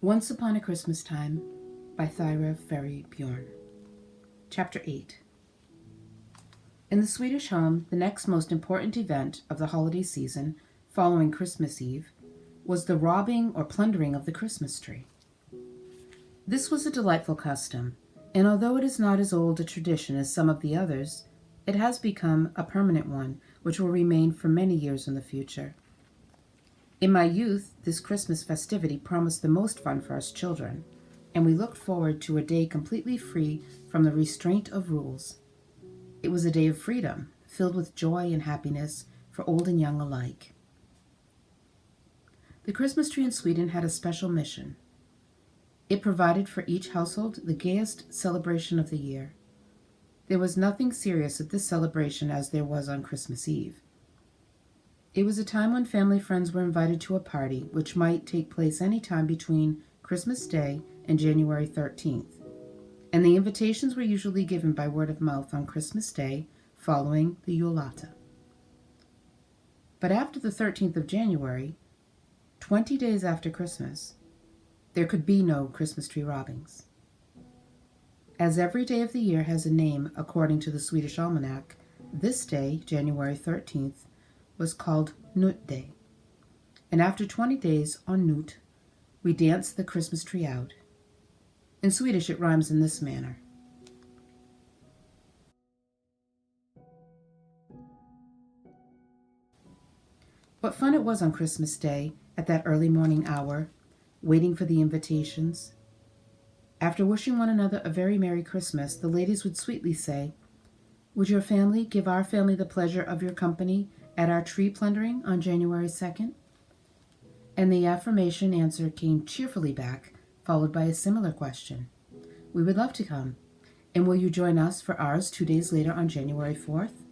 Once Upon a Christmas Time by Thyra Ferré Bjorn. Chapter 8. In the Swedish home, the next most important event of the holiday season, following Christmas Eve, was the robbing or plundering of the Christmas tree. This was a delightful custom, and although it is not as old a tradition as some of the others, it has become a permanent one which will remain for many years in the future. In my youth, this Christmas festivity promised the most fun for us children, and we looked forward to a day completely free from the restraint of rules. It was a day of freedom, filled with joy and happiness for old and young alike. The Christmas tree in Sweden had a special mission. It provided for each household the gayest celebration of the year. There was nothing serious at this celebration as there was on Christmas Eve. It was a time when family friends were invited to a party which might take place any time between Christmas Day and January 13th, and the invitations were usually given by word of mouth on Christmas Day following the Julata. But after the 13th of January, 20 days after Christmas, there could be no Christmas tree robbings. As every day of the year has a name according to the Swedish almanac, this day, January 13th, was called Nut Day, and after 20 days on Nut, we danced the Christmas tree out. In Swedish, it rhymes in this manner. What fun it was on Christmas Day, at that early morning hour, waiting for the invitations. After wishing one another a very Merry Christmas, the ladies would sweetly say, "Would your family give our family the pleasure of your company at our tree plundering on January 2nd? And the affirmation answer came cheerfully back, followed by a similar question. "We would love to come. And will you join us for ours 2 days later on January 4th?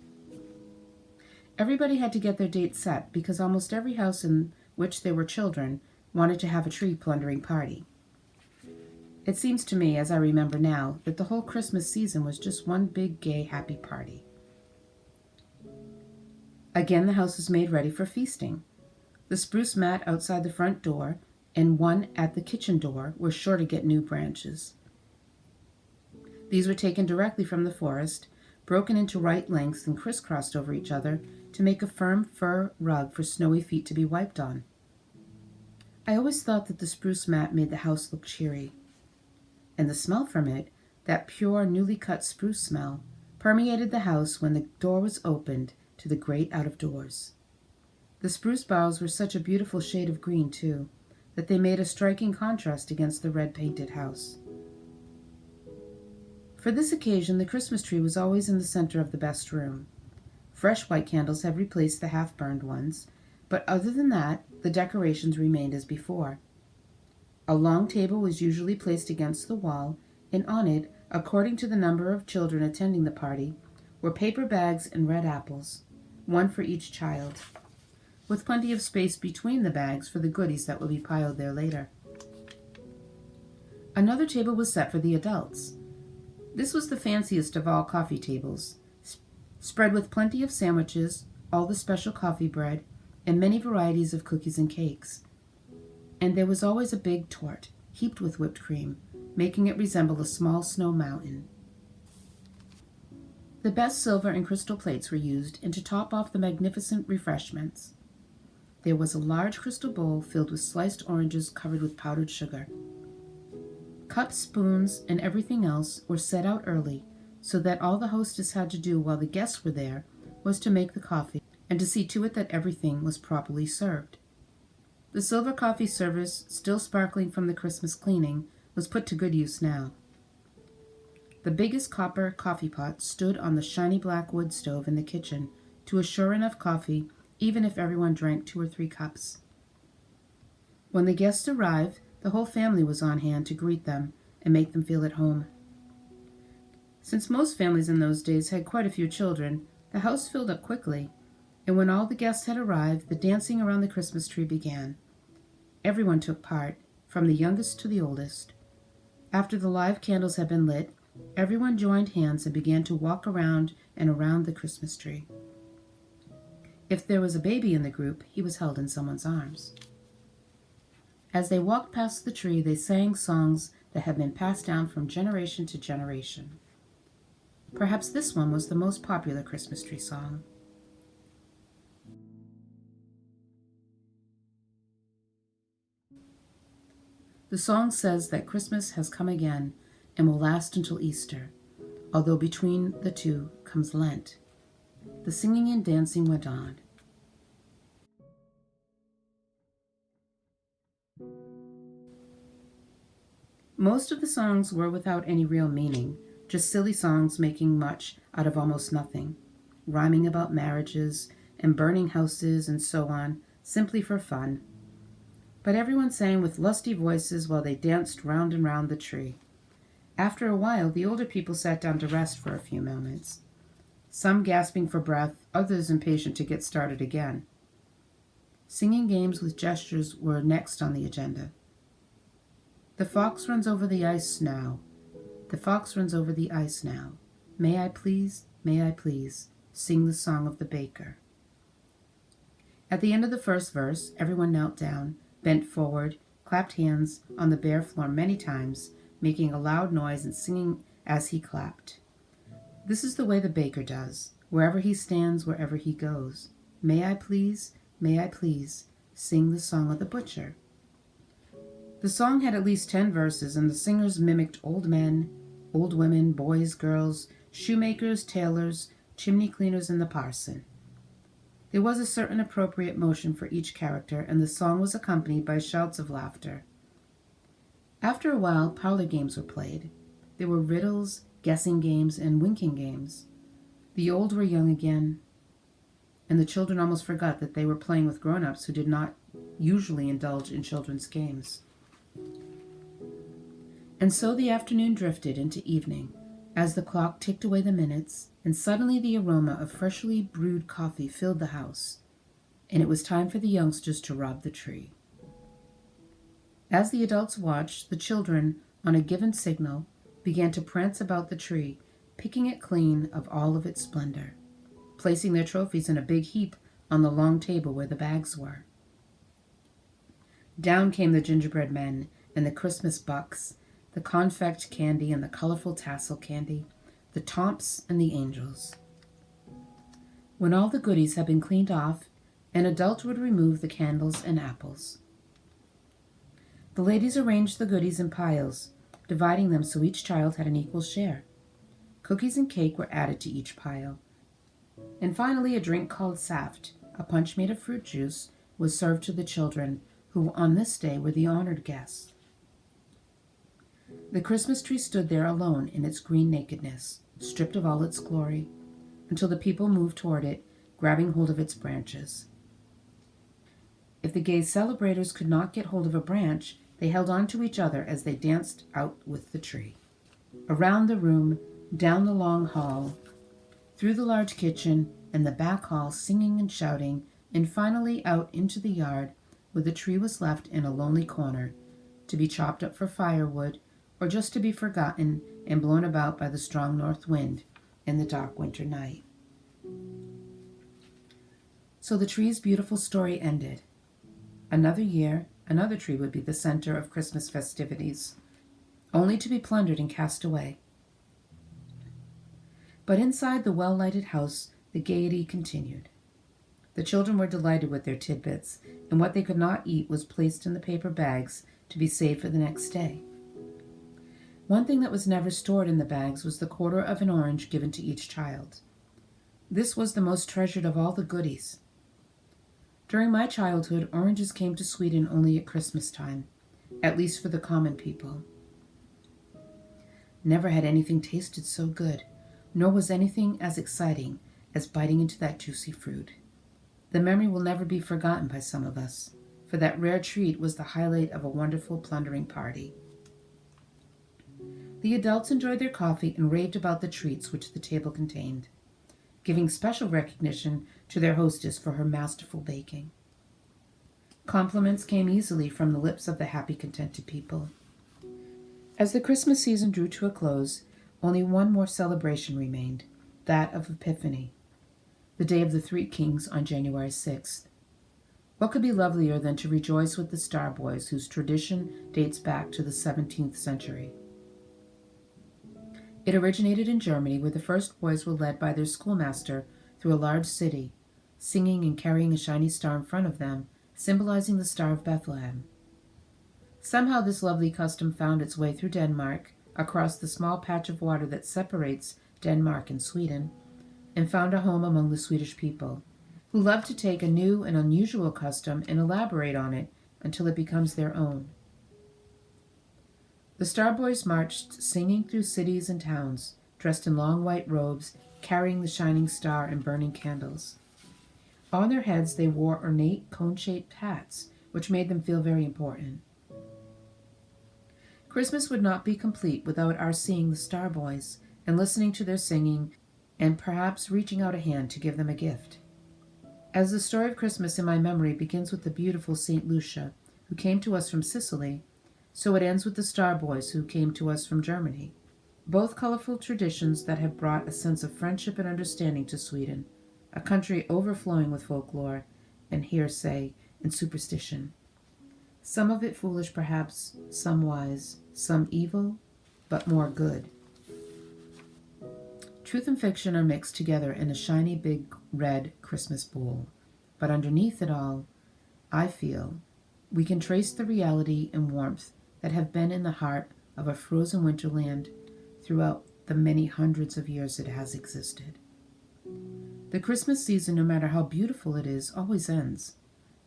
Everybody had to get their date set because almost every house in which there were children wanted to have a tree plundering party. It seems to me, as I remember now, that the whole Christmas season was just one big, gay, happy party. Again, the house was made ready for feasting. The spruce mat outside the front door and one at the kitchen door were sure to get new branches. These were taken directly from the forest, broken into right lengths and crisscrossed over each other to make a firm fur rug for snowy feet to be wiped on. I always thought that the spruce mat made the house look cheery, and the smell from it, that pure, newly cut spruce smell, permeated the house when the door was opened to the great out-of-doors. The spruce boughs were such a beautiful shade of green, too, that they made a striking contrast against the red-painted house. For this occasion, the Christmas tree was always in the center of the best room. Fresh white candles had replaced the half-burned ones, but other than that, the decorations remained as before. A long table was usually placed against the wall, and on it, according to the number of children attending the party, were paper bags and red apples, one for each child, with plenty of space between the bags for the goodies that will be piled there later. Another table was set for the adults. This was the fanciest of all coffee tables, spread with plenty of sandwiches, all the special coffee bread, and many varieties of cookies and cakes. And there was always a big torte, heaped with whipped cream, making it resemble a small snow mountain. The best silver and crystal plates were used, and to top off the magnificent refreshments, there was a large crystal bowl filled with sliced oranges covered with powdered sugar. Cups, spoons, and everything else were set out early, so that all the hostess had to do while the guests were there was to make the coffee and to see to it that everything was properly served. The silver coffee service, still sparkling from the Christmas cleaning, was put to good use now. The biggest copper coffee pot stood on the shiny black wood stove in the kitchen to assure enough coffee even if everyone drank 2 or 3 cups. When the guests arrived, the whole family was on hand to greet them and make them feel at home. Since most families in those days had quite a few children, the house filled up quickly, and when all the guests had arrived, the dancing around the Christmas tree began. Everyone took part, from the youngest to the oldest. After the live candles had been lit, everyone joined hands and began to walk around and around the Christmas tree. If there was a baby in the group, he was held in someone's arms. As they walked past the tree, they sang songs that had been passed down from generation to generation. Perhaps this one was the most popular Christmas tree song. The song says that Christmas has come again and will last until Easter, although between the two comes Lent. The singing and dancing went on. Most of the songs were without any real meaning, just silly songs making much out of almost nothing, rhyming about marriages and burning houses and so on, simply for fun. But everyone sang with lusty voices while they danced round and round the tree. After a while, the older people sat down to rest for a few moments, some gasping for breath, others impatient to get started again. Singing games with gestures were next on the agenda. The fox runs over the ice now. The fox runs over the ice now. May I please, sing the song of the baker. At the end of the first verse, everyone knelt down, bent forward, clapped hands on the bare floor many times, making a loud noise and singing as he clapped. This is the way the baker does, wherever he stands, wherever he goes. May I please, sing the song of the butcher. The song had at least 10 verses, and the singers mimicked old men, old women, boys, girls, shoemakers, tailors, chimney cleaners, and the parson. There was a certain appropriate motion for each character, and the song was accompanied by shouts of laughter. After a while, parlor games were played. There were riddles, guessing games, and winking games. The old were young again, and the children almost forgot that they were playing with grown-ups who did not usually indulge in children's games. And so the afternoon drifted into evening, as the clock ticked away the minutes, and suddenly the aroma of freshly brewed coffee filled the house, and it was time for the youngsters to rob the tree. As the adults watched, the children, on a given signal, began to prance about the tree, picking it clean of all of its splendor, placing their trophies in a big heap on the long table where the bags were. Down came the gingerbread men and the Christmas bucks, the confect candy and the colorful tassel candy, the tomps and the angels. When all the goodies had been cleaned off, an adult would remove the candles and apples. The ladies arranged the goodies in piles, dividing them so each child had an equal share. Cookies and cake were added to each pile. And finally, a drink called saft, a punch made of fruit juice, was served to the children, who on this day were the honored guests. The Christmas tree stood there alone in its green nakedness, stripped of all its glory, until the people moved toward it, grabbing hold of its branches. If the gay celebrators could not get hold of a branch, they held on to each other as they danced out with the tree. Around the room, down the long hall, through the large kitchen and the back hall, singing and shouting, and finally out into the yard, where the tree was left in a lonely corner, to be chopped up for firewood, or just to be forgotten and blown about by the strong north wind in the dark winter night. So the tree's beautiful story ended. Another year, another tree would be the center of Christmas festivities, only to be plundered and cast away. But inside the well-lighted house, the gaiety continued. The children were delighted with their tidbits, and what they could not eat was placed in the paper bags to be saved for the next day. One thing that was never stored in the bags was the quarter of an orange given to each child. This was the most treasured of all the goodies. During my childhood, oranges came to Sweden only at Christmas time, at least for the common people. Never had anything tasted so good, nor was anything as exciting as biting into that juicy fruit. The memory will never be forgotten by some of us, for that rare treat was the highlight of a wonderful plundering party. The adults enjoyed their coffee and raved about the treats which the table contained, giving special recognition to their hostess for her masterful baking. Compliments came easily from the lips of the happy, contented people. As the Christmas season drew to a close, only one more celebration remained, that of Epiphany, the Day of the Three Kings on January 6th. What could be lovelier than to rejoice with the Star Boys, whose tradition dates back to the 17th century? It originated in Germany, where the first boys were led by their schoolmaster through a large city, singing and carrying a shiny star in front of them, symbolizing the Star of Bethlehem. Somehow this lovely custom found its way through Denmark, across the small patch of water that separates Denmark and Sweden, and found a home among the Swedish people, who love to take a new and unusual custom and elaborate on it until it becomes their own. The Star Boys marched singing through cities and towns, dressed in long white robes, carrying the shining star and burning candles. On their heads they wore ornate cone-shaped hats, which made them feel very important. Christmas would not be complete without our seeing the Star Boys and listening to their singing and perhaps reaching out a hand to give them a gift. As the story of Christmas in my memory begins with the beautiful St. Lucia, who came to us from Sicily, so it ends with the Star Boys, who came to us from Germany. Both colorful traditions that have brought a sense of friendship and understanding to Sweden, a country overflowing with folklore and hearsay and superstition. Some of it foolish perhaps, some wise, some evil, but more good. Truth and fiction are mixed together in a shiny big red Christmas bowl. But underneath it all, I feel, we can trace the reality and warmth that have been in the heart of a frozen winterland throughout the many hundreds of years it has existed. The Christmas season, no matter how beautiful it is, always ends.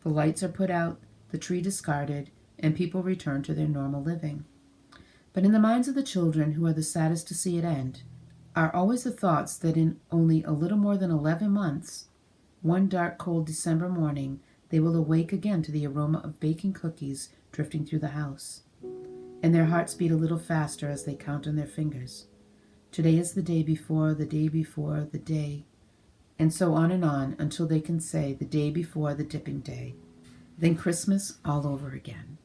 The lights are put out, the tree discarded, and people return to their normal living. But in the minds of the children, who are the saddest to see it end, are always the thoughts that in only a little more than 11 months, one dark, cold December morning, they will awake again to the aroma of baking cookies drifting through the house. And their hearts beat a little faster as they count on their fingers. Today is the day before, the day before, the day, and so on until they can say the day before the dipping day. Then Christmas all over again.